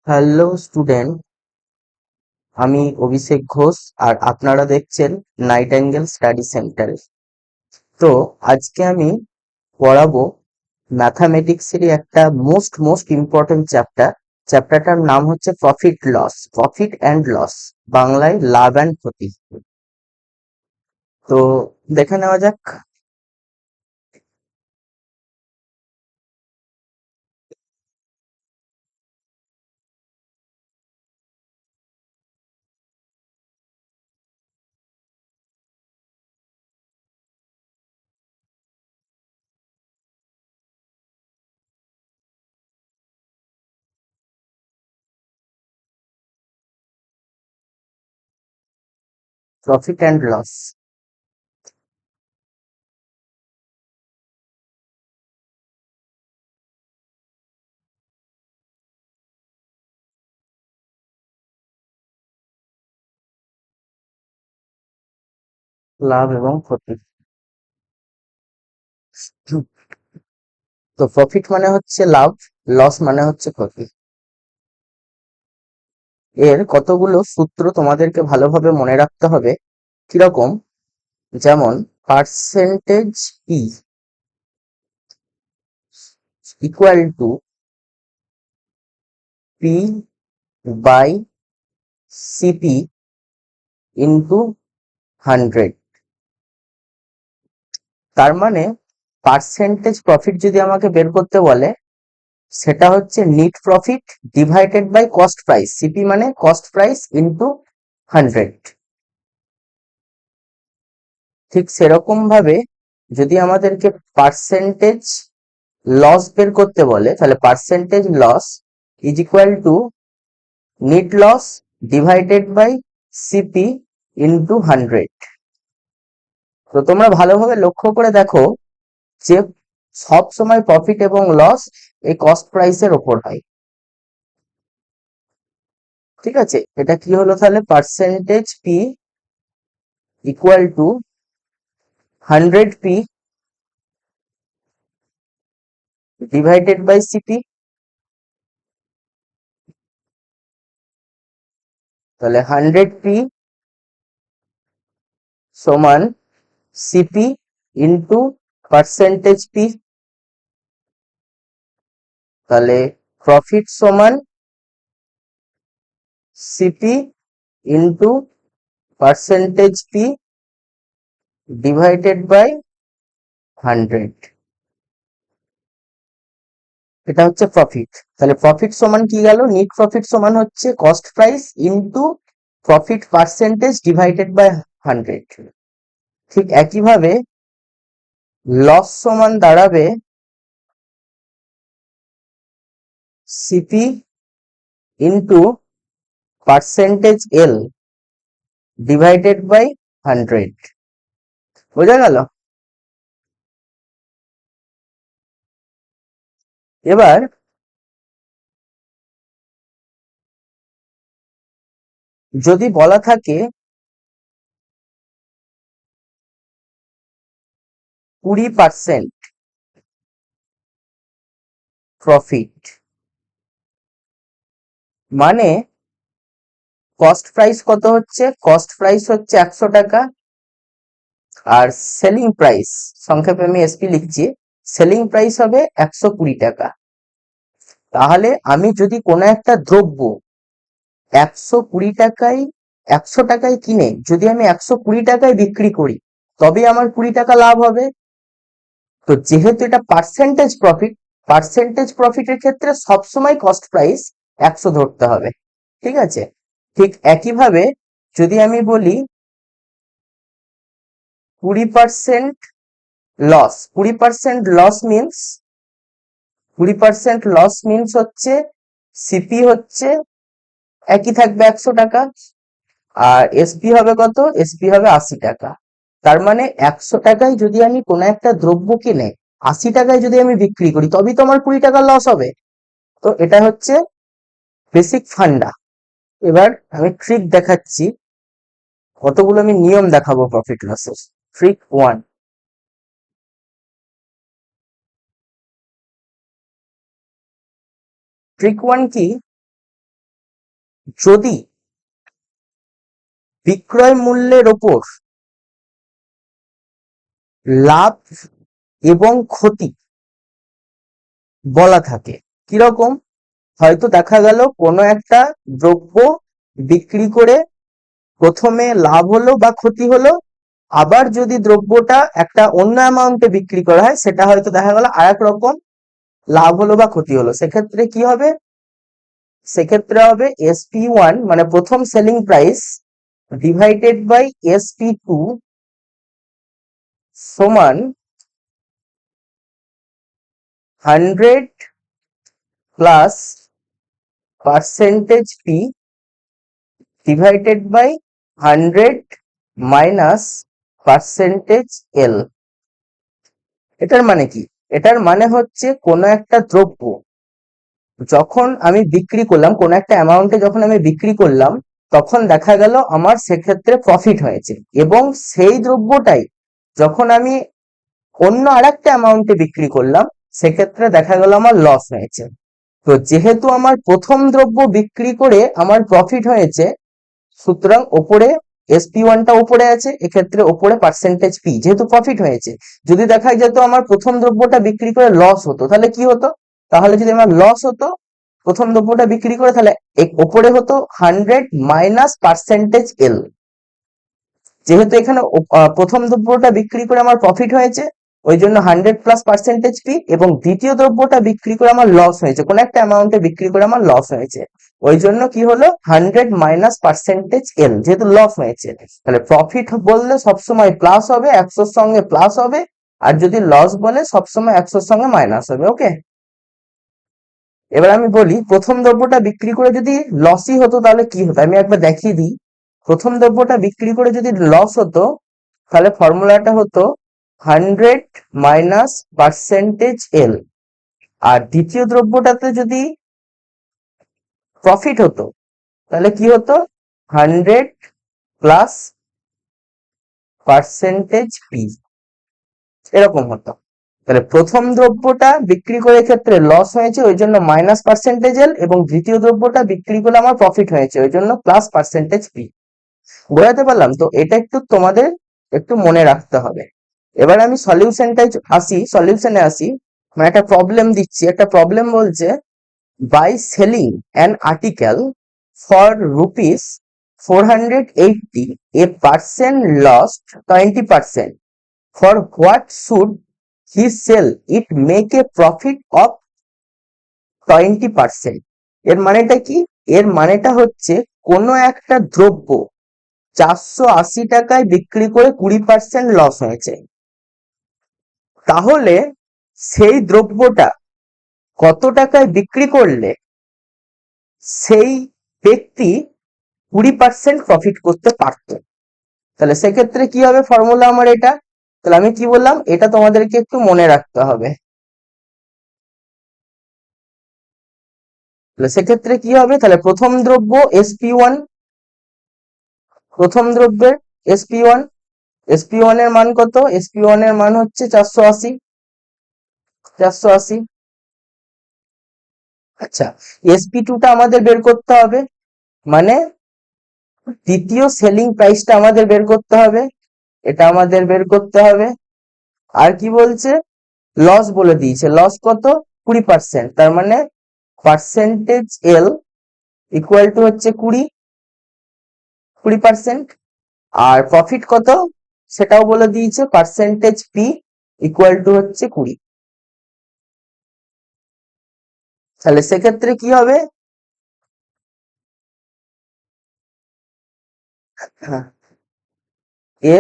Hello student, আমি অভিষেক ঘোষ আর আপনারা দেখছেন নাইটেঙ্গেল স্টাডি সেন্টার। তো আজকে আমি পড়াবো ম্যাথামেটিক্সেরই একটা মোস্ট ইম্পর্টেন্ট চ্যাপ্টারটার নাম হচ্ছে প্রফিট অ্যান্ড লস, বাংলায় লাভ অ্যান্ড ক্ষতি। তো দেখে নেওয়া যাক। Profit and loss. লাভ এবং ক্ষতি। তো প্রফিট মানে হচ্ছে লাভ, লস মানে হচ্ছে ক্ষতি। এর কতগুলো সূত্র তোমাদেরকে ভালোভাবে মনে রাখতে হবে। কিরকম? যেমন percentage P equal to P by CP into 100। তার মানে পার্সেন্টেজ প্রফিট যদি আমাকে বের করতে বলে, সেটা হচ্ছে net profit divided by cost price. CP মানে কস্ট প্রাইস ইন্টু 100। ঠিক সেরকম ভাবে যদি আমাদেরকে পার্সেন্টেজ লস বের করতে বলে, তাহলে percentage loss is equal to net loss divided by CP into 100। তো তোমরা ভালোভাবে লক্ষ্য করে দেখো যে সব সময় প্রফিট এবং লস এই কস্ট প্রাইসের ওপর হয়। ঠিক আছে, এটা কি হলো তাহলে? Percentage P equal to 100p divided by CP. তাহলে 100p সমান সিপি ইন্টু পার্সেন্টেজ পি। তাহলে প্রফিট সমান CP into percentage P divided by 100। এটা হচ্ছে প্রফিট। তাহলে প্রফিট সমান কি গেল? নিট প্রফিট সমান হচ্ছে cost price into profit percentage divided by 100। ঠিক একইভাবে লস সমান দাঁড়াবে CP into percentage L divided by 100। বোঝা গেল? এবার যদি বলা থাকে 20% প্রফিট, মানে কস্ট প্রাইস কত হচ্ছে? কস্ট প্রাইস হচ্ছে 100 টাকা, আর সেলিং প্রাইস, সংক্ষেপে আমি এসপি লিখছি, সেলিং প্রাইস হবে 120 টাকা। তাহলে আমি যদি কোনো একটা দ্রব্য 120 টাকায় 100 টাকায় কিনে যদি আমি 120 টাকায় বিক্রি করি, তবে আমার 20 টাকা লাভ হবে। তো যেহেতু এটা পার্সেন্টেজ প্রফিটের ক্ষেত্রে সবসময় কস্ট প্রাইস 100 ধরতে হবে। ঠিক আছে, ঠিক একইভাবে যদি আমি বলি 20% লস, 20% লস মিনস হচ্ছে সিপি হচ্ছে একই থাকবে 100 টাকা, আর এসপি হবে কত? এসপি হবে 80 টাকা। তার মানে 100 টাকায় যদি আমি কোনো একটা দ্রব্য কিনে 80 টাকায় যদি আমি বিক্রি করি, তবেই তো আমার 20 টাকা লস হবে। তো এটা হচ্ছে বেসিক ফান্ডা। এবার আমি ট্রিক দেখাচ্ছি, কতগুলো আমি নিয়ম দেখাবো প্রফিট লসের। ট্রিক 1। ট্রিক 1 কি? যদি বিক্রয় মূল্যের ওপর লাভ এবং ক্ষতি বলা থাকে, কিরকম? হয়তো দেখা গেল কোনো একটা দ্রব্য বিক্রি করে প্রথমে লাভ হলো বা ক্ষতি হলো, আবার যদি দ্রব্যটা একটা অন্য অ্যামাউন্টে বিক্রি করা হয়, সেটা হয়তো দেখা গেল আর এক রকম লাভ হলো বা ক্ষতি হলো। সেক্ষেত্রে কি হবে? সেক্ষেত্রে হবে SP1 মানে প্রথম selling price divided by SP2 সমান 100 plus percentage P divided by 100 minus percentage L. এটার মানে কি? এটার মানে হচ্ছে কোনো একটা দ্রব্য যখন আমি বিক্রি করলাম, কোনো একটা অ্যামাউন্টে যখন আমি বিক্রি করলাম, তখন দেখা গেল আমার সেক্ষেত্রে প্রফিট হয়েছে, এবং সেই দ্রব্যটাই যখন আমি অন্য আরেকটা অ্যামাউন্টে বিক্রি করলাম, সেক্ষেত্রে দেখা গেল আমার লস হয়েছে। তো যেহেতু আমার প্রথম দ্রব্য বিক্রি করে আমার প্রফিট হয়েছে, সুতরাং ওপরে SP1টা উপরে আছে, এক্ষেত্রে ওপরে পার্সেন্টেজ পি, যেহেতু প্রফিট হয়েছে। যদি দেখা যেত আমার প্রথম দ্রব্যটা বিক্রি করে লস হতো, তাহলে কি হতো? তাহলে যদি আমার লস হতো প্রথম দ্রব্যটা বিক্রি করে, তাহলে ওপরে হতো 100 মাইনাস পার্সেন্টেজ এল। যেহেতু এখানে প্রথম দ্রব্যটা বিক্রি করে আমার প্রফিট হয়েছে, ওই জন্য 100 প্লাস পার্সেন্টেজ পি, এবং দ্বিতীয় দ্রব্যটা বিক্রি করে আমার লস হয়েছে, কোন একটা অ্যামাউন্টে বিক্রি করে আমার লস হয়েছে, ওই জন্য কি হলো 100 মাইনাস পার্সেন্টেজ এল, যেহেতু লস হয়েছে। তাহলে প্রফিট বললে সবসময় প্লাস হবে, 100 সঙ্গে প্লাস হবে, আর যদি লস বলে সবসময় 100 সঙ্গে মাইনাস হবে। ওকে, এবার আমি বলি প্রথম দ্রব্যটা বিক্রি করে যদি লসই হতো তাহলে কি হতো, আমি একবার দেখিয়ে দিই। প্রথম দ্রব্যটা বিক্রি করে যদি লস হতো, তাহলে ফর্মুলাটা হতো 100 মাইনাস পার্সেন্টেজ এল। আর দ্বিতীয় দ্রব্যটাতে যদি প্রফিট হতো, তাহলে কি হতো 100 প্লাস পার্সেন্টেজ পি, এরকম হতো। তাহলে প্রথম দ্রব্যটা বিক্রি করে ক্ষেত্রে লস হয়েছে, ওই জন্য মাইনাস পার্সেন্টেজ এল, এবং দ্বিতীয় দ্রব্যটা বিক্রি করে আমার প্রফিট হয়েছে, ওই জন্য প্লাস পার্সেন্টেজ পি। বোঝাতে পারলাম তো? এটা একটু তোমাদের একটু মনে রাখতে হবে। এবার আমি সলিউশনে আসি। মানে একটা প্রবলেম দিচ্ছি, একটা প্রবলেম বলছে by selling an article for rupees 480 a person lost 20%, for what should he sell it make a profit of 20%? এর মানেটা কি? এর মানেটা হচ্ছে কোনো একটা দ্রব্য 480 টাকায় বিক্রি করে 20% লস হয়েছে, তাহলে সেই দ্রব্যটা কত টাকায় বিক্রি করলে সেই ব্যক্তি 20% প্রফিট করতে পারত? তাহলে সেক্ষেত্রে কি হবে ফর্মুলা আমার এটা? তাহলে আমি কি বললাম, এটা তোমাদেরকে একটু মনে রাখতে হবে। তাহলে সেক্ষেত্রে কি হবে? তাহলে প্রথম দ্রব্য SP1, প্রথম দ্রব্যের SP1, SP1 এর মান কত? SP1 এর মান হচ্ছে 480। আচ্ছা, SP2টা আমাদের বের করতে হবে, মানে দ্বিতীয় সেলিং প্রাইসটা আমাদের বের করতে হবে, এটা আমাদের বের করতে হবে। আর কি বলছে? লস বলে দিয়েছে, লস কত? 20%, তার মানে পার্সেন্টেজ এল ইকুয়াল টু হচ্ছে 20%। আর প্রফিট কত সেটাও বলে দিয়েছে, পার্সেন্টেজ পি ইকুয়াল টু হচ্ছে 20। তাহলে সেক্ষেত্রে কি হবে?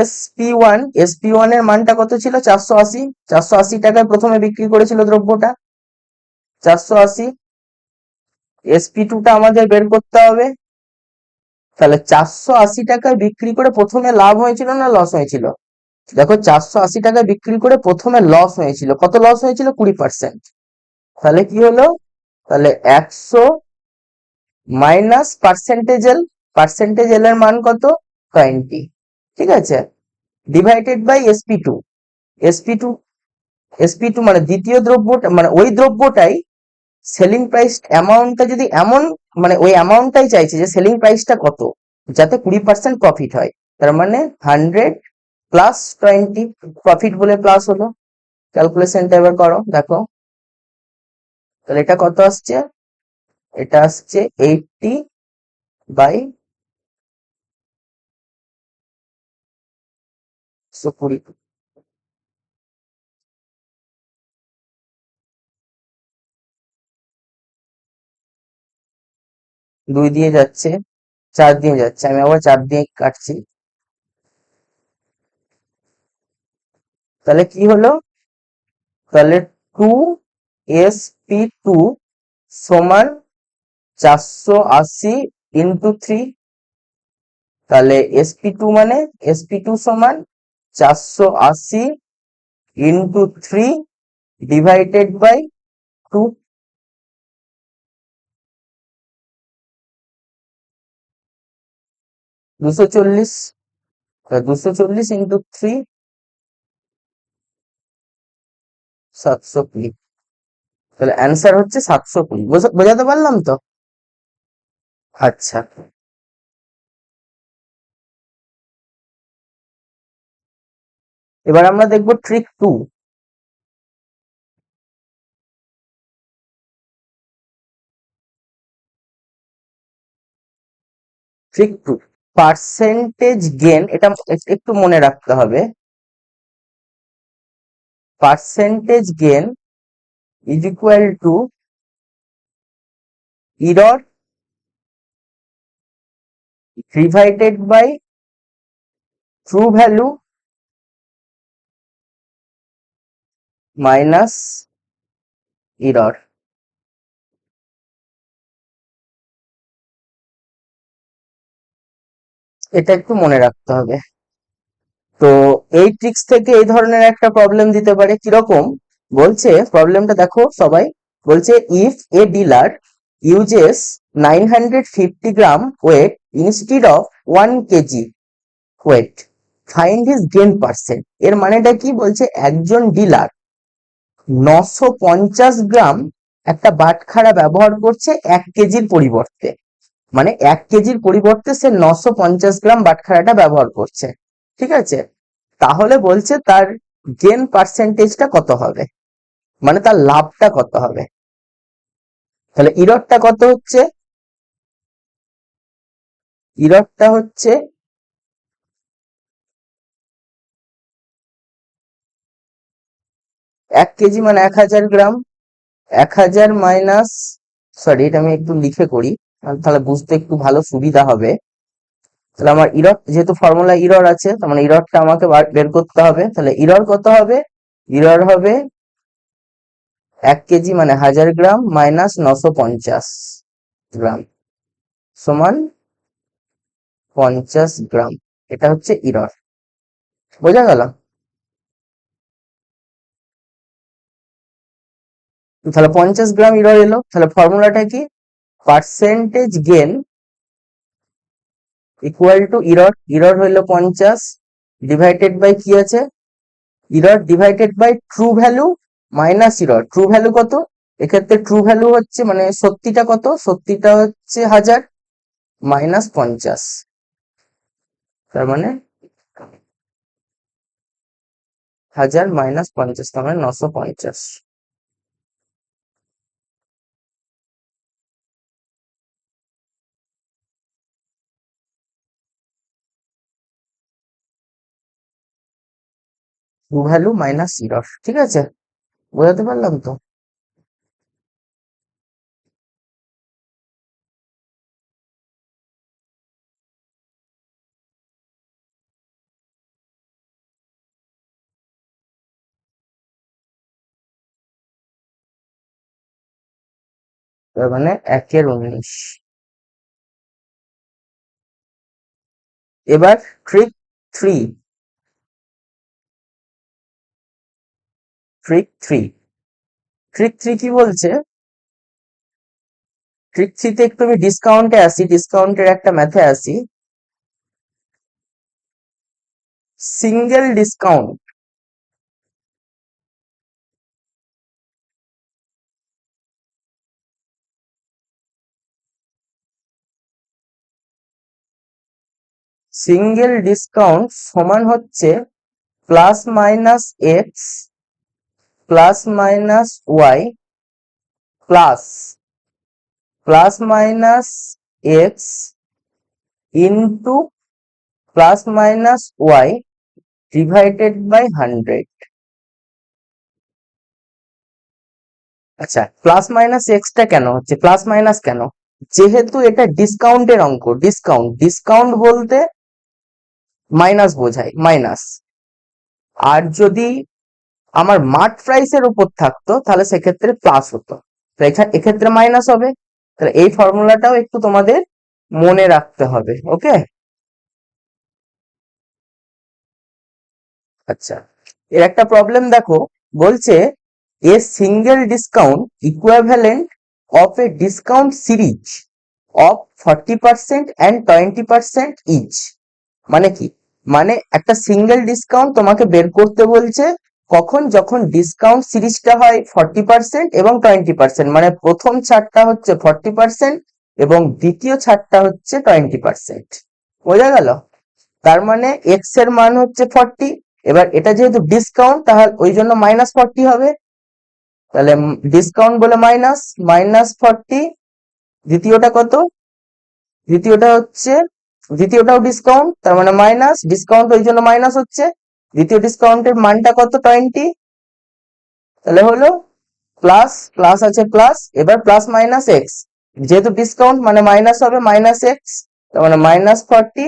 SP1 এর মানটা কত ছিল? 480। 480 টাকায় প্রথমে বিক্রি করেছিল দ্রব্যটা, 480। SP2টা আমাদের বের করতে হবে। তাহলে 480 টাকায় বিক্রি করে প্রথমে লাভ হয়েছিল না লস হয়েছিল? দেখো, 480 টাকায় বিক্রি করে প্রথমে লস হয়েছিল, কত লস হয়েছিল? 20%। তাহলে কি হলো? তাহলে 100 মাইনাস পার্সেন্টেজ এল এর মান কত? 20। ঠিক আছে, ডিভাইডেড বাই SP2। SP2 মানে দ্বিতীয় দ্রব্যটা, মানে ওই দ্রব্যটাই সেলিং প্রাইস অ্যামাউন্টটা যদি এমন মানে ওই অ্যামাউন্টটাই চাইছে যে সেলিং প্রাইসটা কত যাতে 20% প্রফিট হয়, তার মানে 100 প্লাস 20 প্রফিট বলে প্লাস হলো। ক্যালকুলেশনটা এবার করো, দেখো তাহলে এটা কত আসছে, এটা আসছে 80 বাই 120। 2 দিয়ে যাচ্ছে, 4 দিয়ে যাচ্ছে, আমি আবার 4 দিয়ে কাটছি। তাহলে কি হলো, তাহলে 2SP2 সমান 480 ইন্টু 3। তাহলে SP2 মানে SP2 সমান 480 ইন্টু 3 ডিভাইডেড বাই 2। 240, 240 ইন্টু 3 720। তাহলে অ্যান্সার হচ্ছে 720। বোঝাতে পারলাম তো? আচ্ছা, এবার আমরা দেখবো ট্রিক 2। ট্রিক 2, পার্সেন্টেজ গেন, এটা একটু মনে রাখতে হবে। Percentage gain is equal to error divided by true value minus error. এটা একটু মনে রাখতে হবে। তো এই ট্রিক্স থেকে এই ধরনের একটা প্রবলেম দিতে পারে, কিরকম বলছে প্রবলেমটা দেখো সবাই। বলছে if a dealer uses 950 gram weight instead of 1 KG weight, find his gain percent. এর মানেটা কি, বলছে একজন ডিলার 950 গ্রাম একটা বাটখারা ব্যবহার করছে 1 কেজির পরিবর্তে, মানে 1 কেজির পরিবর্তে সে 950 গ্রাম বাটখারাটা ব্যবহার করছে, ঠিক আছে? তাহলে বলছে তার গেন পার্সেন্টেজটা কত হবে, মানে তার লাভটা কত হবে। তাহলে ইররটা কত হচ্ছে, ইররটা হচ্ছে 1 কেজি মানে 1000 গ্রাম, 1000 মাইনাস, সরি এটা আমি একটু লিখে করি তাহলে বুঝতে একটু ভালো সুবিধা হবে। তাহলে আমার ইরর, যেহেতু ফর্মুলা ইরর আছে তার মানে ইররটা আমাকে বের করতে হবে। তাহলে ইরর কত হবে, ইরর হবে 1 কেজি মানে 1000 গ্রাম মাইনাস 950 গ্রাম সমান 50 গ্রাম। এটা হচ্ছে ইরর, বোঝা গেল? তাহলে 50 গ্রাম ইরর এলো, তাহলে ফর্মুলাটা কি, percentage gain equal to error, error হইলো 50 ডিভাইডেড বাই কি আছে, error divided by true value minus error. True value কত, এক্ষেত্রে ট্রু ভ্যালু হচ্ছে মানে সত্যিটা কত, সত্যিটা হচ্ছে 1000 মাইনাস 50, তার মানে 1000 মাইনাস 50 তার মানে 950। ট্রু ভ্যালু মাইনাস ইরর, ঠিক আছে? বোঝাতে পারলাম তো? তার মানে 1/19। এবার ট্রিক 3, ট্রিক 3, ট্রিক 3 কি বলছে, ট্রিক 3 তে একটু আমি ডিসকাউন্টে আসি, ডিসকাউন্টের একটা ম্যাথে আসি। সিঙ্গেল ডিসকাউন্ট, সিঙ্গেল ডিসকাউন্ট সমান হচ্ছে plus minus X plus minus Y plus plus minus X into plus minus Y divided by 100। আচ্ছা, প্লাস মাইনাস এক্সটা কেন হচ্ছে, প্লাস মাইনাস কেন? যেহেতু এটা ডিসকাউন্টের অঙ্ক, ডিসকাউন্ট ডিসকাউন্ট বলতে মাইনাস বোঝায়, মাইনাস। আর যদি আমার মার্ক প্রাইসের উপর থাকতো তাহলে সেক্ষেত্রে প্লাস হতো, তো এক্ষেত্রে মাইনাস হবে। তাহলে এই ফর্মুলাটাও একটু তোমাদের মনে রাখতে হবে। ওকে, আচ্ছা, এর একটা প্রবলেম দেখো, বলছে a single discount equivalent of a discount series of 40% and 20% each. মানে কি? মানে একটা সিঙ্গেল ডিসকাউন্ট তোমাকে বের করতে বলছে কখন, যখন ডিসকাউন্ট সিরিজটা হয় 40% এবং 20%, মানে প্রথম ছাড়টা হচ্ছে 40% এবং দ্বিতীয় ছাড়টা হচ্ছে 20%। বোঝা গেল? তার মানে এক্স এর মান হচ্ছে 40, এবার এটা যেহেতু ডিসকাউন্ট তাহলে ওই জন্য -40 হবে। তাহলে ডিসকাউন্ট বলে মাইনাস -40। দ্বিতীয়টা কত? দ্বিতীয়টা হচ্ছে, দ্বিতীয়টাও ডিসকাউন্ট, তার মানে মাইনাস, ডিসকাউন্ট ওই জন্য মাইনাস হচ্ছে। দ্বিতীয় ডিসকাউন্টের মানটা কত? 20। তাহলে হলো প্লাস, প্লাস আছে প্লাস, এবার প্লাস মাইনাস এক্স, যেহেতু ডিসকাউন্ট মানে মাইনাস হবে, মাইনাস এক্স, তার মানে -40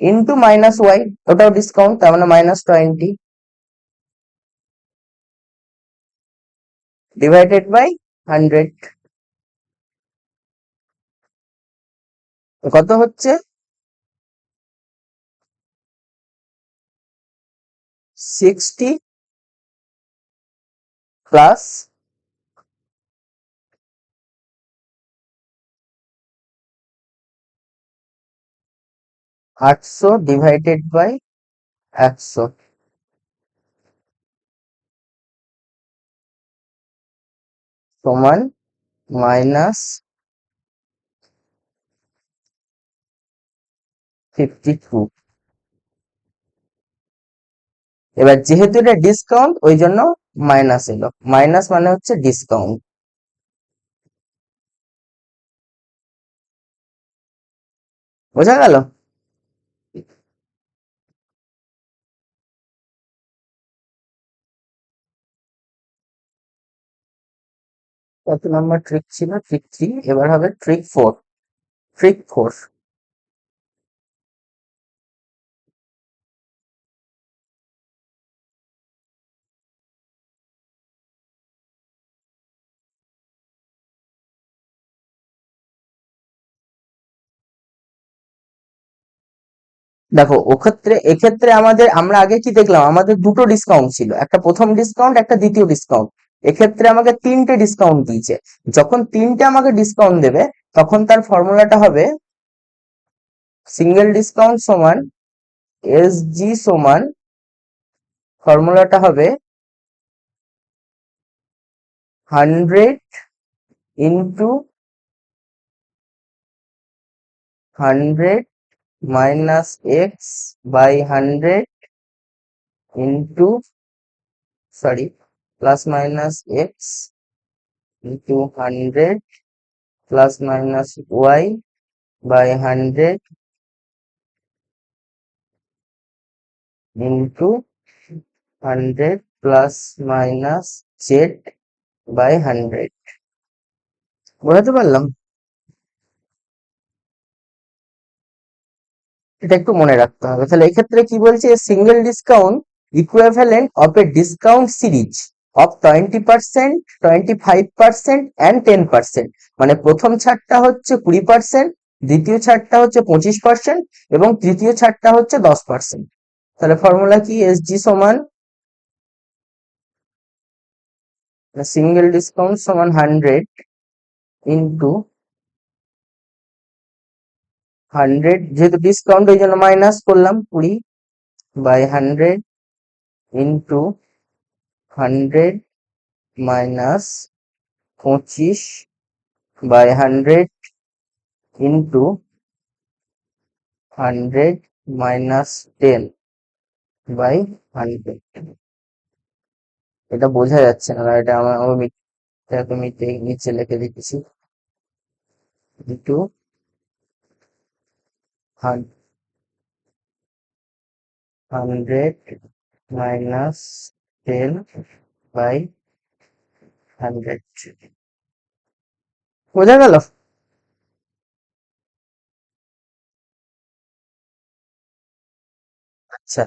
ইন্টু মাইনাস ওয়াই, ওটাও ডিসকাউন্ট, তার মানে -20 ডিভাইডেড বাই 100। কত হচ্ছে? 60 প্লাস 800 ডিভাইডেড বাই 100 সমান -52। এবার যেহেতু এটা ডিসকাউন্ট ওই জন্য মাইনাস এলো, মাইনাস মানে হচ্ছে ডিসকাউন্ট। বোঝা গেল? কত নম্বর ট্রিক ছিল? ট্রিক 3, এবার হবে ট্রিক 4। ট্রিক 4, দেখো এক্ষেত্রে আমরা আগে কি দেখলাম, আমাদের দুটো ডিসকাউন্ট ছিল, একটা প্রথম ডিসকাউন্ট একটা দ্বিতীয় ডিসকাউন্ট। এক্ষেত্রে আমাকে তিনটে ডিসকাউন্ট দিয়েছে। যখন তিনটে আমাকে ডিসকাউন্ট দেবে তখন তার ফর্মুলাটা হবে সিঙ্গেল ডিসকাউন্ট সমান এস জি সমান, ফর্মুলাটা হবে 100 into 100 minus X by 100 into, sorry, plus minus X into 100 plus minus Y by 100 into 100 plus minus Z by 100। বোঝাতে পারলাম? এটা একটু মনে রাখতে হবে। তাহলে এক্ষেত্রে কি বলছে, single discount equivalent of a discount series of 20%, 25% and 10%, মানে প্রথম ছাড়টা হচ্ছে 20%, দ্বিতীয় ছাড়টা হচ্ছে 25% এবং তৃতীয় ছাড়টা হচ্ছে 10%। তাহলে ফর্মুলা কি? এস জি সমান সিঙ্গেল ডিসকাউন্ট সমান 100 ইন্টু 100, যেহেতু ডিসকাউন্ট ওই জন্য মাইনাস করলাম 20 by 100 into 100 minus 25 by 100 into 100 -10/100। এটা বোঝা যাচ্ছে না, এটা আমি নিচে লিখে দিচ্ছি। ইন্টু 100 -10/100। বোঝা গেল? আচ্ছা,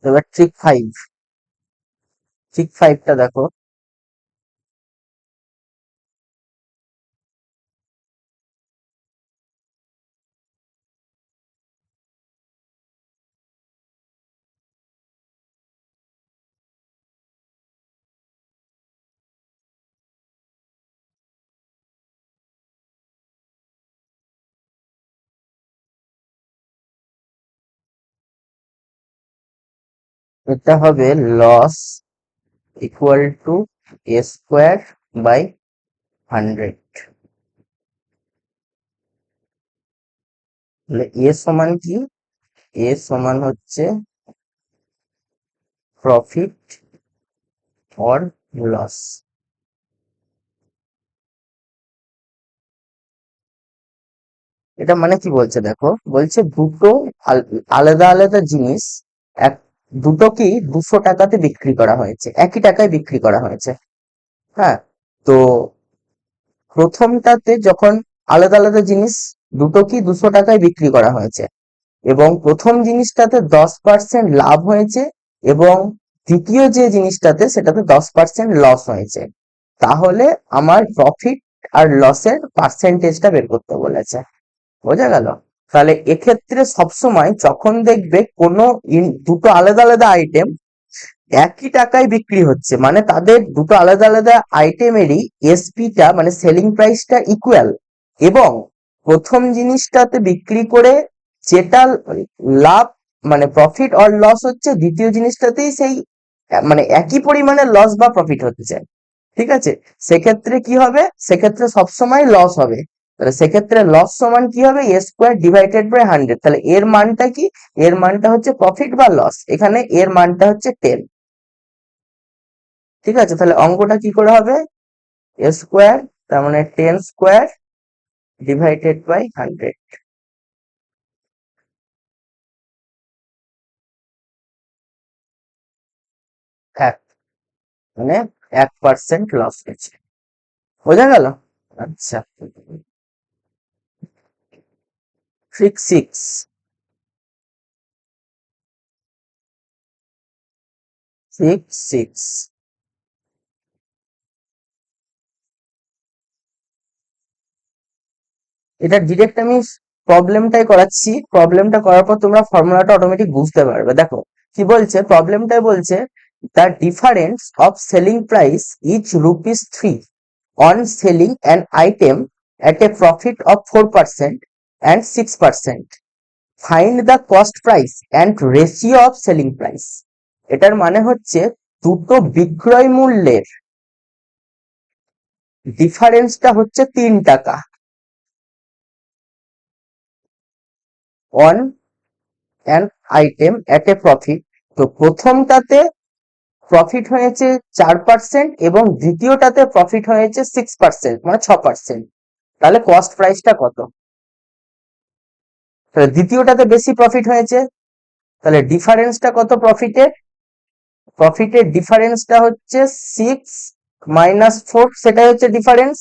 এবার ট্রিক 5টা দেখো। এটা হবে loss equal to a² by 100। তাহলে এ সমান কি? এ সমান হচ্ছে প্রফিট অর লস। এটা মানে কি বলছে দেখো, বলছে দুটো আলাদা আলাদা জিনিস এক দুটোকেই 200 টাকাতে বিক্রি করা হয়েছে, একই টাকায় বিক্রি করা হয়েছে। হ্যাঁ, তো প্রথমটাতে যখন আলাদা আলাদা জিনিস দুটোকেই 200 টাকায় বিক্রি করা হয়েছে এবং প্রথম জিনিসটাতে 10% লাভ হয়েছে এবং দ্বিতীয় যে জিনিসটাতে সেটাতে 10% লস হয়েছে, তাহলে আমার প্রফিট আর লসের পার্সেন্টেজটা বের করতে বলেছে। বোঝা গেল? তাহলে এক্ষেত্রে সবসময় যখন দেখবে কোনো দুটো আলাদা আলাদা আইটেম একই টাকায় বিক্রি হচ্ছে, মানে তাদের দুটো আলাদা আলাদা আইটেমেরই এসপিটা মানে সেলিং প্রাইসটা ইকুয়াল, এবং প্রথম জিনিসটাতে বিক্রি করে যেটা লাভ মানে প্রফিট অর লস হচ্ছে, দ্বিতীয় জিনিসটাতেই সেই মানে একই পরিমাণে লস বা প্রফিট হচ্ছে। ঠিক আছে, সেক্ষেত্রে কি হবে? সেক্ষেত্রে সবসময় লস হবে। তাহলে সেক্ষেত্রে লস সমান কি হবে? a²/100। তাহলে এর মানটা কি? এর মানটা হচ্ছে প্রফিট বা লস, এখানে এর মানটা হচ্ছে 10। ঠিক আছে, তাহলে অঙ্কটা কি করে হবে? a², তার মানে 10² / 100। এক, মানে 1% লস হয়েছে। বোঝা গেল? আচ্ছা, ট্রিক 6। ট্রিক 6, এটা ডিরেক্ট আমি প্রবলেমটাই করাচ্ছি, প্রবলেমটা করার পর তোমরা ফর্মুলাটা অটোমেটিক বুঝতে পারবে। দেখো কি বলছে, প্রবলেমটাই বলছে the difference of selling price each rupees 3 on selling an item at a profit of 4% and 6%. Find the cost price and ratio of selling price. এটার মানে হচ্ছে দুটো বিক্রয় মূল্যের ডিফারেন্সটা হচ্ছে 3 টাকা on an item at a profit. তো প্রথমটাতে প্রফিট হয়েছে 4% এবং দ্বিতীয়টাতে প্রফিট হয়েছে 6%, মানে 6%। তাহলে কস্ট প্রাইসটা কত? তাহলে দ্বিতীয়টাতে বেশি প্রফিট হয়েছে, তাহলে ডিফারেন্সটা কত প্রফিটের? প্রফিটের ডিফারেন্সটা হচ্ছে 6 - 4, সেটাই হচ্ছে ডিফারেন্স,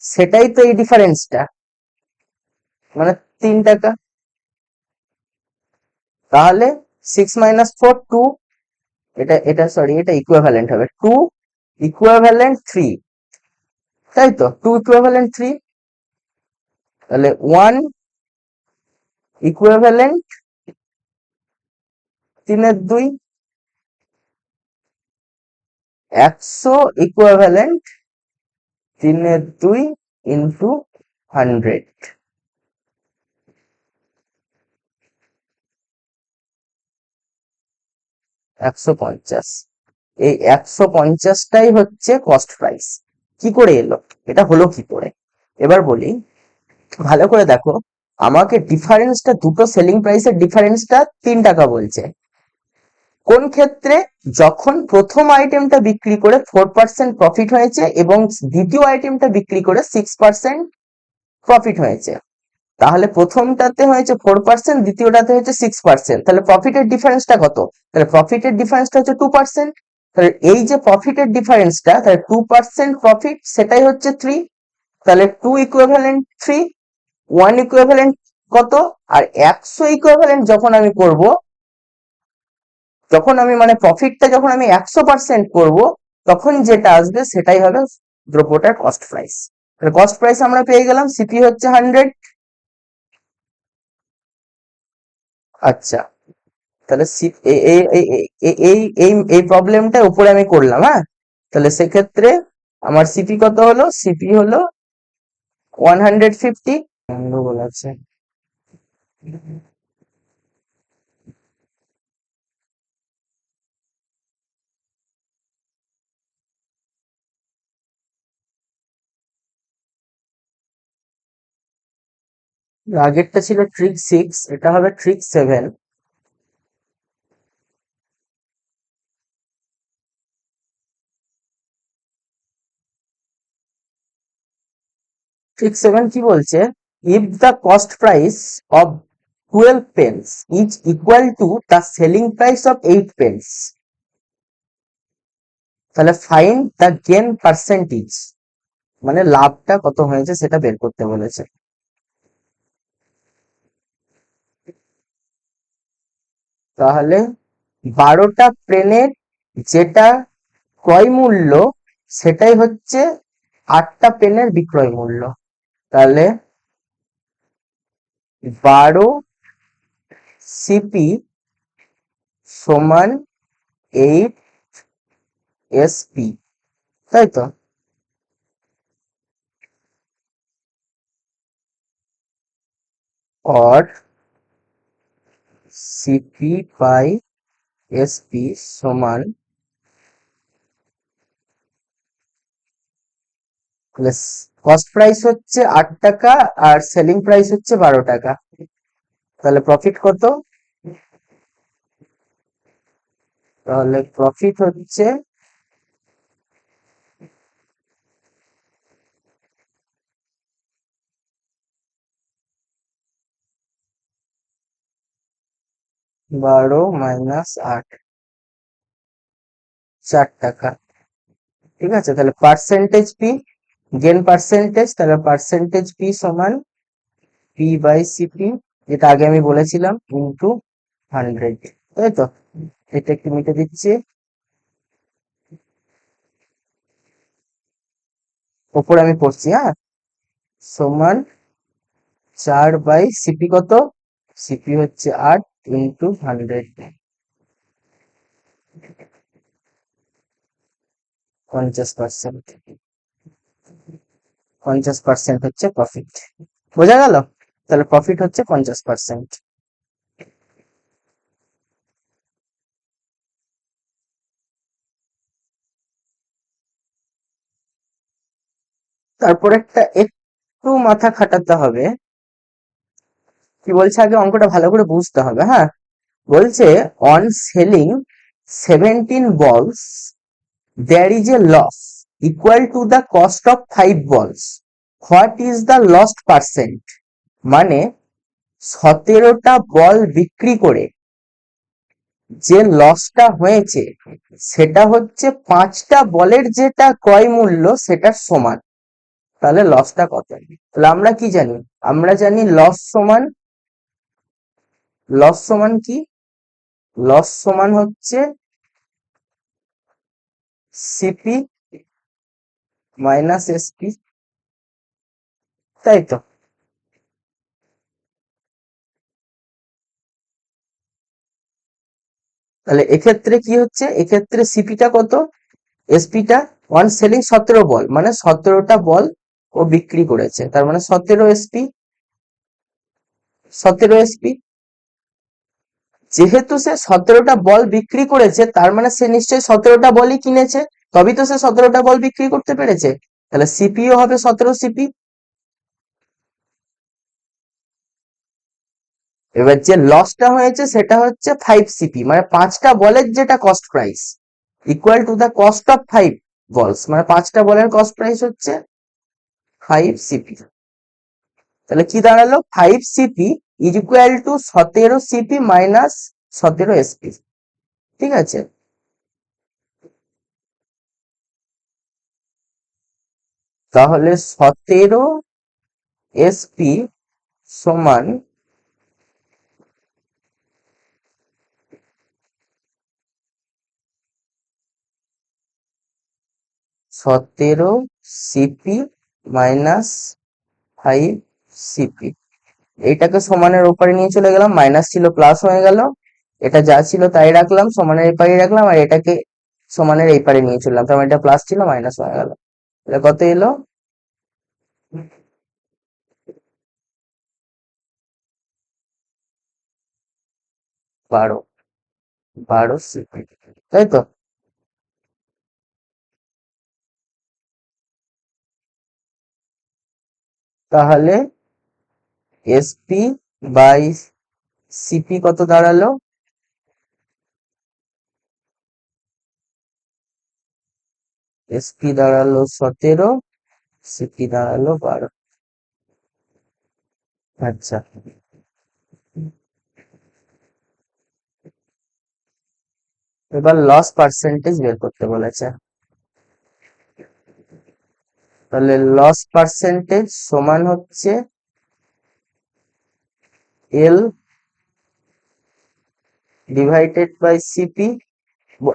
সেটাই তো এই ডিফারেন্সটা, মানে 3 টাকা। তাহলে 6 - 4 2, এটা সরি এটা ইকুইভ্যালেন্ট হবে 2 = 3, তাই তো 2 = 3। তাহলে 1 = 3/2, 100 = 3/2 ইন্টু 100। 150। এই 150টাই হচ্ছে কস্ট প্রাইস। কি করে এলো? এটা হলো কি করে? এবার বলি, ভালো করে দেখো। আমাকে ডিফারেন্সটা, দুটো সেলিং প্রাইসের ডিফারেন্সটা 3 টাকা বলছে। কোন ক্ষেত্রে? যখন প্রথম আইটেমটা বিক্রি করে 4% প্রফিট হয়েছে এবং দ্বিতীয় আইটেমটা বিক্রি করে 6% প্রফিট হয়েছে। তাহলে প্রথমটাতে হয়েছে 4%, দ্বিতীয়টাতে হয়েছে 6%, তাহলে প্রফিটের ডিফারেন্সটা কত? তাহলে প্রফিটের ডিফারেন্সটা হচ্ছে 2%। তাহলে এই যে প্রফিটের ডিফারেন্সটা, তাহলে 2% প্রফিট, সেটাই হচ্ছে 3। তাহলে 2 ইকুইভ্যালেন্ট 3, 1 ইকুইভ্যালেন্ট কত? আর 100 ইকুইভ্যালেন্ট যখন আমি করব, যখন আমি মানে প্রফিটটা যখন আমি 100% করব, তখন যেটা আসবে সেটাই হবে দ্রব্যটার কস্ট প্রাইস। কস্ট প্রাইস আমরা পেয়ে গেলাম, সিপি হচ্ছে 100। আচ্ছা, তাহলে এই প্রবলেমটা উপরে আমি করলাম। হ্যাঁ, তাহলে সেক্ষেত্রে আমার সিপি কত হলো? সিপি হলো 150। গন্ডগোল আছে। আগেরটা ছিল ট্রিক 6, এটা হবে ট্রিক 7। ট্রিক 7 কি বলছে? If the cost price of 12 pence is equal to the selling price of 8 pence, তাহলে ফাইন্ড দ্য গেন পার্সেন্টেজ, মানে লাভটা কত হয়েছে সেটা বের করতে বলেছে। তাহলে 12টা পেনের যেটা ক্রয় মূল্য, সেটাই হচ্ছে 8টা পেনের বিক্রয় মূল্য। তাহলে 12 সিপি সমান 8 এসপি, তাই তো? और সিপি বাই এসপি সমান কস্ট প্রাইস হচ্ছে 8 টাকা আর সেলিং প্রাইস হচ্ছে 12 টাকা। তাহলে প্রফিট কত? তাহলে প্রফিট হচ্ছে 12 মাইনাস 8, 4 টাকা। ঠিক আছে, তাহলে পার্সেন্টেজ পি, গেন পার্সেন্টেজ, তাহলে পার্সেন্টেজ পি সমান পি বাই সিপি, যেটা আগে আমি বলেছিলাম, ইন্টু 100, তাই তো? এটা একটু মিটে দিচ্ছি, ওপরে আমি পড়ছি। হ্যাঁ, সমান 4 বাই সিপি কত? সিপি হচ্ছে 8 ইন্টু 100, 50%। 50% হচ্ছে প্রফিট। বোঝা গেল? তাহলে প্রফিট হচ্ছে 50%। তারপর একটু মাথা খাটাতে হবে। কি বলছে আগে অঙ্কটা ভালো করে বুঝতে হবে। হ্যাঁ, বলছে on selling 17 balls there is a loss equal to the cost of 5 balls. What is the lost percent? মানে 17টা বল বিক্রি করে যে লসটা হয়েছে সেটা হচ্ছে 5টা বলের যেটা ক্রয় মূল্য সেটার সমান। তাহলে লসটা কত? তাহলে আমরা কি জানি? আমরা জানি লস সমান কি? লস সমান হচ্ছে সিপি মাইনাস এসপি, তাই তো? তাহলে এক্ষেত্রে কি হচ্ছে? এক্ষেত্রে সিপিটা কত, এসপিটা? ওয়ান সেলিং 17 বল, মানে 17টা বল ও বিক্রি করেছে, তার মানে 17 এসপি। 17 এসপি, যেহেতু সে 17টা বল বিক্রি করেছে, তার মানে সে নিশ্চয়ই 17টা বলই কিনেছে, তবেই তো সে 17টা বল বিক্রি করতে পেরেছে। তাহলে সিপিও হবে 17 সিপি। এবার যে লসটা হয়েছে সেটা হচ্ছে 5 CP, মানে 5টা বলের যেটা cost price equal to the cost of 5 বলস, মানে 5টা বলের কস্ট প্রাইস হচ্ছে 5 CP। তাহলে কি দাঁড়ালো, 5 CP is equal two 17 CP minus 17 SP। ঠিক আছে, তাহলে 17 SP সমান 17 CP মাইনাস 5 CP। এইটাকে সমানের ওপরে নিয়ে চলে গেলাম, মাইনাস ছিল প্লাস হয়ে গেল, এটা যা ছিল তাই রাখলাম, সমানের এই পারে রাখলাম, আর এটাকে সমানের এই পারে নিয়ে চললাম, তার মানে এটা প্লাস ছিল মাইনাস হয়ে গেল। তাহলে কত এলো, 12, 12 CP, তাই তো? তাহলে SP বাই CP কত দাঁড়ালো, SP দাঁড়ালো 17, CP দাঁড়ালো 12। আচ্ছা, এবার লস পার্সেন্টেজ বের করতে বলেছে। তাহলে লস পার্সেন্টেজ সমান হচ্ছে L ডিভাইডেড বাই CP।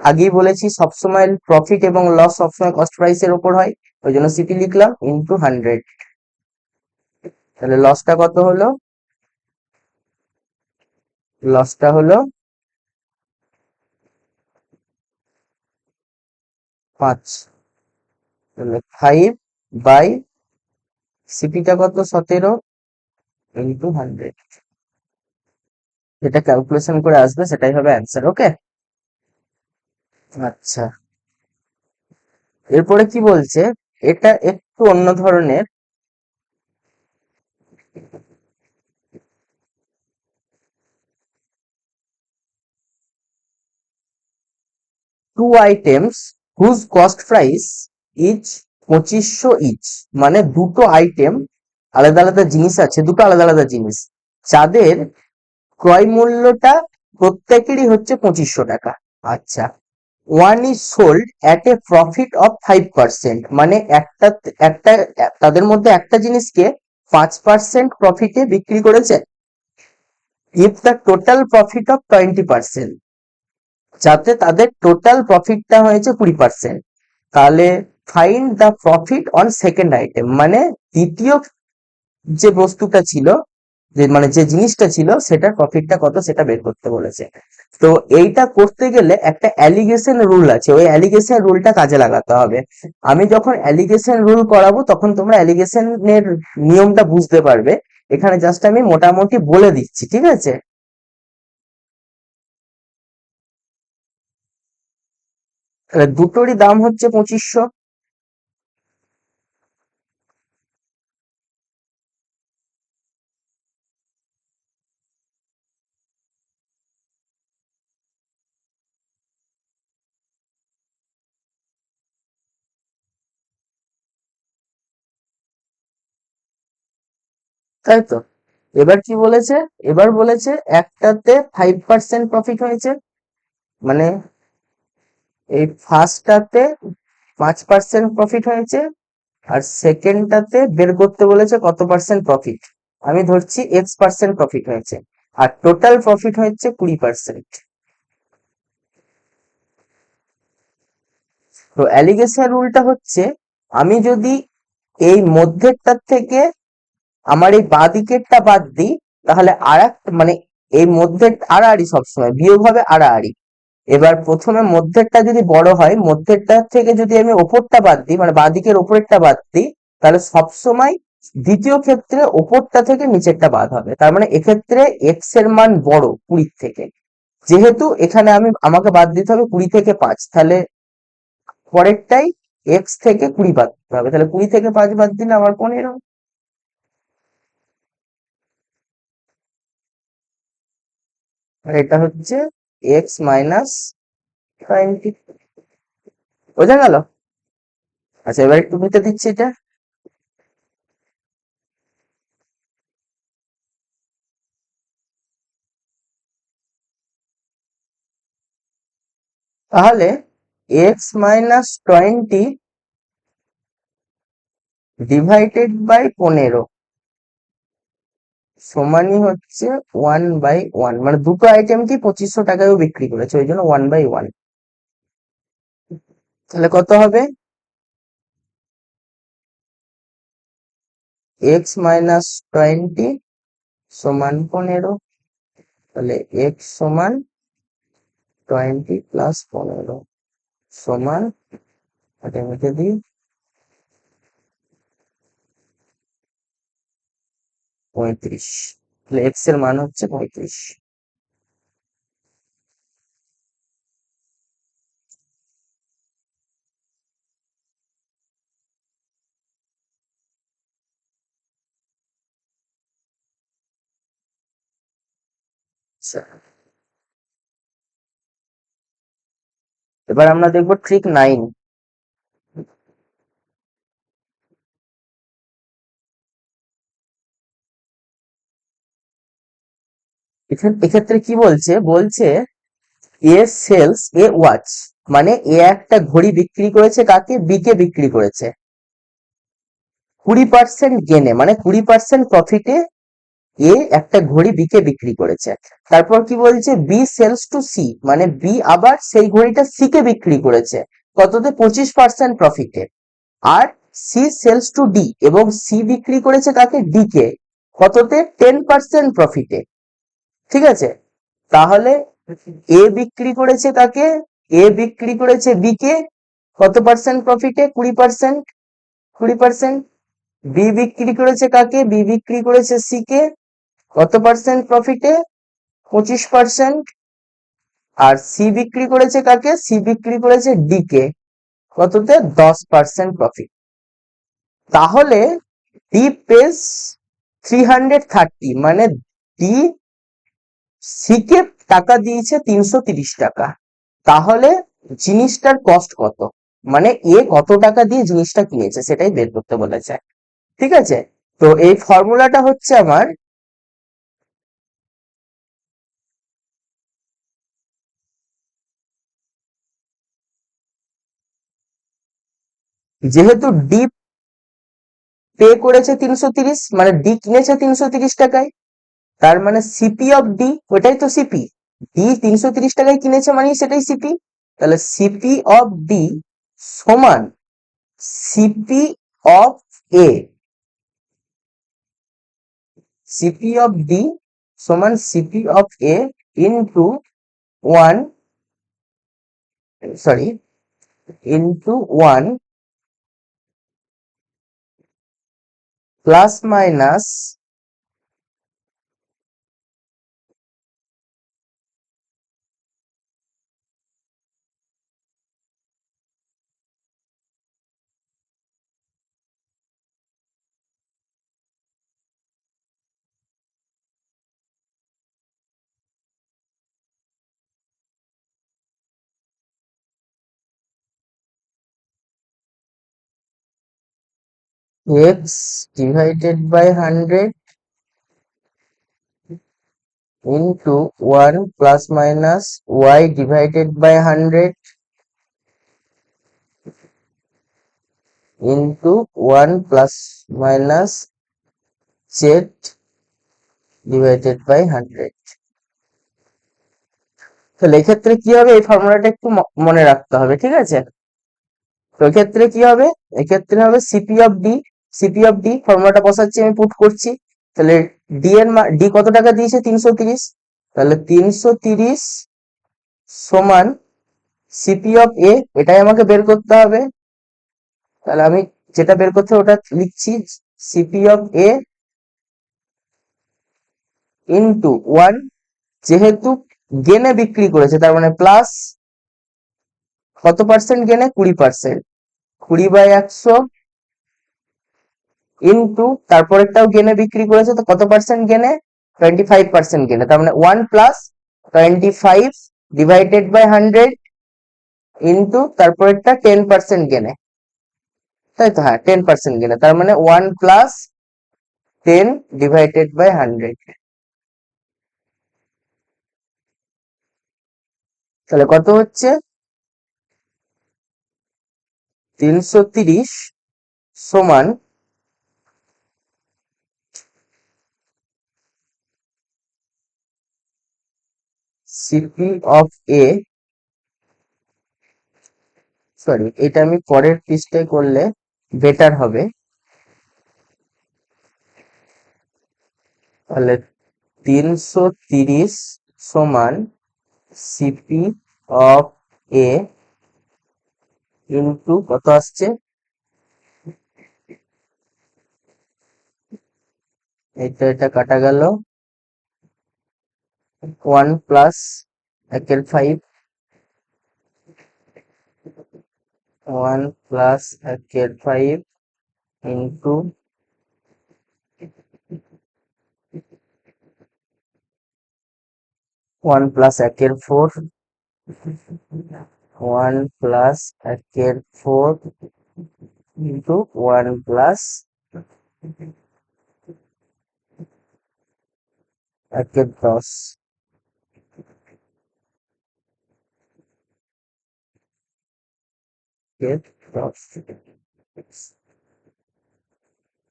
আগেই বলেছি সবসময় প্রফিট এবং লস সবসময় কস্ট প্রাইসের উপর হয়, ওই জন্য CP লিখলাম ইন্টু 100। তাহলে লসটা কত হলো, লসটা হলো 5। তাহলে 5/CP টা কত, 17 ইন্টু 100, যেটা ক্যালকুলেশন করে আসবে সেটাই হবে অ্যান্সার। ওকে, আচ্ছা, এরপরে কি বলছে, এটা একটু অন্য ধরনের। Two items whose cost price is 2500 each, মানে দুটো আইটেম, আলাদা আলাদা জিনিস আছে, দুটো আলাদা আলাদা জিনিস যাদের ক্রয় মূল্যটা প্রত্যেকেরই হচ্ছে 2500 টাকা। আচ্ছা, one is sold at a profit of 5%, মানে একটা একটা তাদের মধ্যে একটা জিনিসকে 5% প্রফিটে বিক্রি করেছে। If the total profit of 20%, যাতে তাদের টোটাল প্রফিটটা হয়েছে 20%, তাহলে find the profit on second item, মানে দ্বিতীয় যে বস্তুটা ছিল, যে মানে যে জিনিসটা ছিল সেটার প্রফিটটা কত সেটা বের করতে বলেছে। তো এইটা করতে গেলে একটা অ্যালিগেশন রুল আছে, ওই অ্যালিগেশন রুলটা কাজে লাগাতে হবে। আমি যখন অ্যালিগেশন রুল করাবো তখন তোমরা অ্যালিগেশনের নিয়মটা বুঝতে পারবে। এখানে জাস্ট আমি মোটামুটি বলে দিচ্ছি, ঠিক আছে? দুটোরই দাম হচ্ছে 2500। তাই তো, এবার কি বলেছে, এবার বলেছে একটাতে 5% প্রফিট হয়েছে, মানে এই ফার্স্টটাতে 5% প্রফিট হয়েছে, আর সেকেন্ডটাতে বের করতে বলেছে কত পার্সেন্ট প্রফিট। আমি ধরছি X% প্রফিট হয়েছে, আর টোটাল প্রফিট হচ্ছে 20%। তো অ্যালিগেশন রুলটা হচ্ছে, আমি যদি এই মধ্যেরটার থেকে আমার এই বাঁ দিকেরটা বাদ দিই, তাহলে আর মানে এই মধ্যে আড়াআড়ি, সবসময় বিয়োগ হবে আড়াআড়ি। এবার প্রথমে মধ্যেরটা যদি বড় হয়, মধ্যেরটা থেকে যদি আমি ওপরটা বাদ দিই, মানে বাঁ দিকের ওপরেরটা বাদ দিই, তাহলে সবসময় দ্বিতীয় ক্ষেত্রে ওপরটা থেকে নিচেরটা বাদ হবে। তার মানে এক্ষেত্রে এক্স এর মান বড় 20 থেকে, যেহেতু এখানে আমাকে বাদ দিতে হবে 20 থেকে 5, তাহলে পরেরটাই এক্স থেকে 20 বাদ দিতে হবে, তাহলে 20 থেকে 5 বাদ দিলে আমার 15। আর এটা হচ্ছে এক্স মাইনাস 20। বোঝা গেল? আচ্ছা, এবার একটু মিটে দিচ্ছি এটা। তাহলে এক্স মাইনাস 20 ডিভাইডেড বাই 15 সমানই হচ্ছে 1/1, মানে দুটো আইটেম কি 2500 টাকায়ও বিক্রি করেছে, ওই জন্য 1/1। তাহলে কত হবে? এক্স মাইনাস 20 সমান 15। তাহলে এক্স সমান 20 প্লাস 15 সমান, এটা মিটে দিই, 35। তাহলে এক্স এর মান হচ্ছে 35। আচ্ছা, এবার আমরা দেখবো ট্রিক 9। এক্ষেত্রে কি বলছে, বলছে এ সেলস এ ওয়াচ, মানে এ একটা ঘড়ি বিক্রি করেছে কাকে? বি কে বিক্রি করেছে 20% গেনে, মানে 20% প্রফিটে এ একটা ঘড়ি বি কে বিক্রি করেছে। তারপর কি বলছে? বি সেলস টু সি, মানে বি আবার সেই ঘড়িটা সি কে বিক্রি করেছে কততে? 25% প্রফিটে। আর সি সেলস টু ডি, এবং সি বিক্রি করেছে কাকে? ডি কে কততে? 10% প্রফিটে। ঠিক আছে, তাহলে এ বিক্রি করেছে কাকে? এ বিক্রি করেছে বি কে কত পার্সেন্ট প্রফিটে? 20%। 20%। বি বিক্রি করেছে কাকে? বি বিক্রি করেছে সি কে কত পার্সেন্ট প্রফিটে? 25%। আর সি বিক্রি করেছে কাকে? সি বিক্রি করেছে ডি কে কততে? 10% প্রফিট। তাহলে ডি পেজ 330, মানে ডি সি কে টাকা দিয়েছে 330 টাকা। তাহলে জিনিসটার কস্ট কত, মানে এ কত টাকা দিয়ে জিনিসটা কিনেছে সেটাই বের করতে বলেছে। ঠিক আছে, তো এই ফর্মুলাটা হচ্ছে আমার, যেহেতু ডি পে করেছে 330, মানে ডি কিনেছে 330 টাকায়, তার মানে সিপি অফ ডি, ওটাই তো সিপি। ডি 330 টাকায় কিনেছে মানে সেটাই সিপি। তাহলে সিপি অফ ডি সমান CP of A. CP of D সমান CP of A into 1, sorry, into 1 plus minus x divided by 100 into 1 plus minus y divided by 100 into 1 plus minus z divided by 100। তাহলে এক্ষেত্রে কি হবে? এই ফর্মুলাটা একটু মনে রাখতে হবে, ঠিক আছে? তো এক্ষেত্রে কি হবে? এক্ষেত্রে হবে CP of D. CP of D ফর্মুলাটা বসাচ্ছি, আমি পুট করছি। তাহলে ডি এর ডি কত টাকা দিয়েছে? 330। তাহলে 330 সমান সিপি অফ এ, এটাই আমাকে বের করতে হবে। তাহলে আমি যেটা বের করতে ওটা লিখছি, সিপি অফ এ ইন্টু 1, যেহেতু গেনে বিক্রি করেছে তার মানে প্লাস কত পার্সেন্ট গেনে? 20%। 20/100 ইন্টু তারপরেরটাও গেনে বিক্রি করেছে, তো কত পার্সেন্ট গেনে? 25% গেনে, তার মানে 1 প্লাস 25 ডিভাইডেড বাই 100 ইন্টু তারপরেরটা 10% গেনে, তাই তো? হ্যাঁ, 10% গেনে, তার মানে 1 প্লাস 10 ডিভাইডেড বাই 100। তাহলে কত হচ্ছে? 330 সমান সিপি অফ এ, সরি এটা আমি পরের পৃষ্ঠায় করলে বেটার হবে। তাহলে 330 সমান সিপি অফ এ ইন্টু কত আসছে, এটা কাটা গেল, 1 plus 1/5, 1 plus 1/5 into 1 plus 1/4, 1 plus 1/4 into 1 plus 1/10,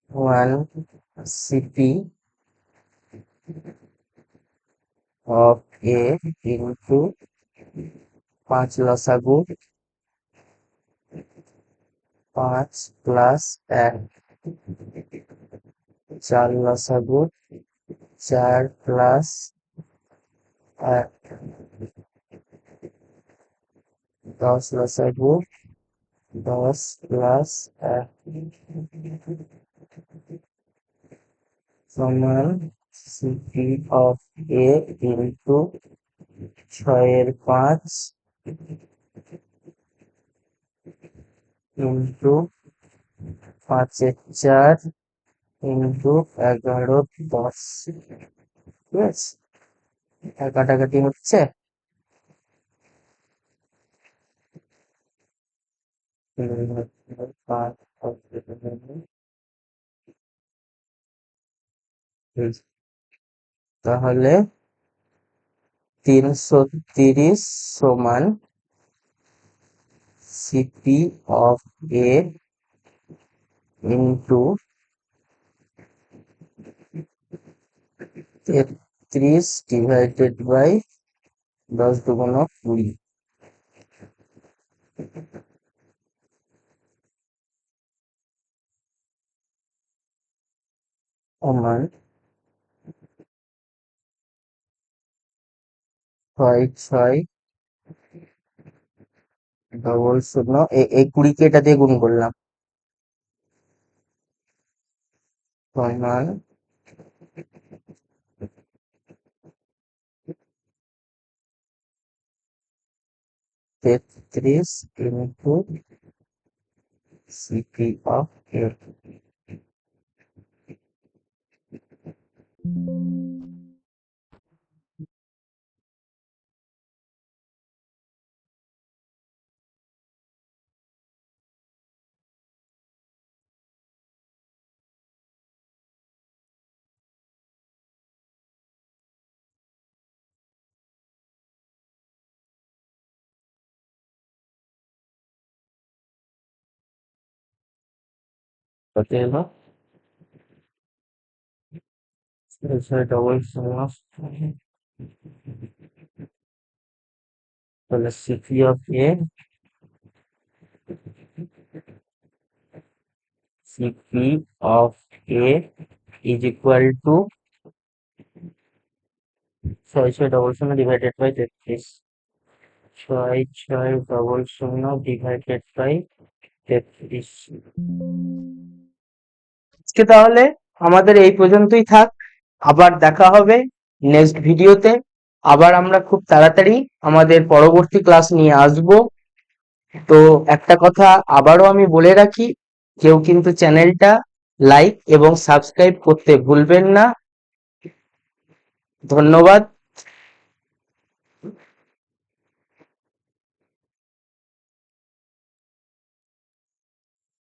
1 CP of A into 5 লসাগু, 5 প্লাস 1, 4 লসাগু, 4 প্লাস 1, 10 লসাগু, 10 প্লাস 1 সমান CP of A into 6/5 into 5/4 into 11/10। ঠিক আছে, কাটাকাটি হচ্ছে। তাহলে 330 সমান CP of A into 33 divided by 10 দুগুণ 20, সমান 6600, এই 20 কে এটা দিয়ে গুণ করলাম, সমান 33 ইন্টু সিপি অফ এ। কত এলো? ডবল শূন্য, তাহলে CP of A, CP of A is equal to 6600 divided by 33, 6600 divided by 33। আজকে তাহলে আমাদের এই পর্যন্তই থাক, আবার দেখা হবে নেক্সট ভিডিওতে। আবার আমরা খুব তাড়াতাড়ি আমাদের পরবর্তী ক্লাস নিয়ে আসব। তো একটা কথা আবারও আমি বলে রাখি, কেউ কিন্তু চ্যানেলটা লাইক এবং সাবস্ক্রাইব করতে ভুলবেন না। ধন্যবাদ।